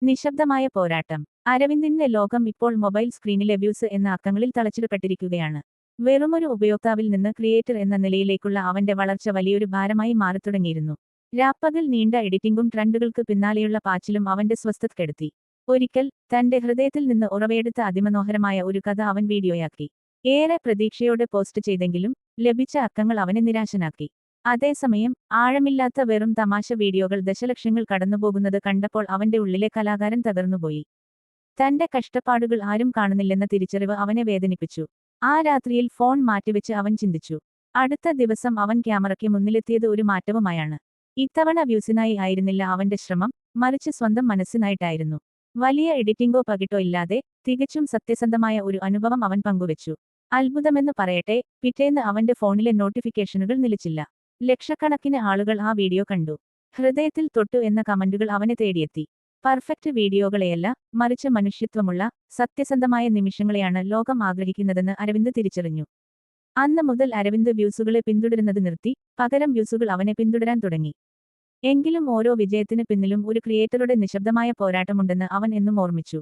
നിശബ്ദമായ പോരാട്ടം. അരവിന്ദിന്റെ ലോകം ഇപ്പോൾ മൊബൈൽ സ്ക്രീനിലെ വ്യൂസ് എന്ന അക്കങ്ങളിൽ തളച്ചിടപ്പെട്ടിരിക്കുകയാണ്. വെറുമൊരു ഉപയോക്താവിൽ നിന്ന് ക്രിയേറ്റർ എന്ന നിലയിലേക്കുള്ള അവന്റെ വളർച്ച വലിയൊരു ഭാരമായി മാറിത്തുടങ്ങിയിരുന്നു. രാപ്പകൽ നീണ്ട എഡിറ്റിംഗും ട്രെൻഡുകൾക്ക് പിന്നാലെയുള്ള പാച്ചിലും അവന്റെ സ്വസ്ഥത കെടുത്തി. ഒരിക്കൽ തന്റെ ഹൃദയത്തിൽ നിന്ന് ഉറവയെടുത്ത അതിമനോഹരമായ ഒരു കഥ അവൻ വീഡിയോയാക്കി. ഏറെ പ്രതീക്ഷയോടെ പോസ്റ്റ് ചെയ്തെങ്കിലും ലഭിച്ച അക്കങ്ങൾ അവനെ നിരാശനാക്കി. അതേസമയം ആഴമില്ലാത്ത വെറും തമാശ വീഡിയോകൾ ദശലക്ഷങ്ങൾ കടന്നുപോകുന്നത് കണ്ടപ്പോൾ അവന്റെ ഉള്ളിലെ കലാകാരൻ തകർന്നുപോയി. തന്റെ കഷ്ടപ്പാടുകൾ ആരും കാണുന്നില്ലെന്ന തിരിച്ചറിവ് അവനെ വേദനിപ്പിച്ചു. ആ രാത്രിയിൽ ഫോൺ മാറ്റിവെച്ച് അവൻ ചിന്തിച്ചു. അടുത്ത ദിവസം അവൻ ക്യാമറയ്ക്ക് മുന്നിലെത്തിയത് ഒരു മാറ്റവുമായാണ്. ഇത്തവണ വ്യൂസിനായി ആയിരുന്നില്ല അവന്റെ ശ്രമം, മറിച്ച് സ്വന്തം മനസ്സിനായിട്ടായിരുന്നു. വലിയ എഡിറ്റിംഗോ പകിട്ടോ ഇല്ലാതെ തികച്ചും സത്യസന്ധമായ ഒരു അനുഭവം അവൻ പങ്കുവെച്ചു. അത്ഭുതമെന്ന് പറയട്ടെ, പിറ്റേന്ന് അവന്റെ ഫോണിലെ നോട്ടിഫിക്കേഷനുകൾ നിലച്ചില്ല. ലക്ഷക്കണക്കിന് ആളുകൾ ആ വീഡിയോ കണ്ടു. ഹൃദയത്തിൽ തൊട്ടു എന്ന കമന്റുകൾ അവനെ തേടിയെത്തി. പെർഫെക്റ്റ് വീഡിയോകളെയല്ല, മറിച്ച് മനുഷ്യത്വമുള്ള, സത്യസന്ധമായ നിമിഷങ്ങളെയാണ് ലോകം ആഗ്രഹിക്കുന്നതെന്ന് അരവിന്ദ് തിരിച്ചറിഞ്ഞു. അന്ന് മുതൽ അരവിന്ദ് വ്യൂസുകളെ പിന്തുടരുന്നത് നിർത്തി, പകരം വ്യൂസുകൾ അവനെ പിന്തുടരാൻ തുടങ്ങി. എങ്കിലും ഓരോ വിജയത്തിന് പിന്നിലും ഒരു ക്രിയേറ്ററുടെ നിശബ്ദമായ പോരാട്ടമുണ്ടെന്ന് അവൻ എന്നും ഓർമ്മിച്ചു.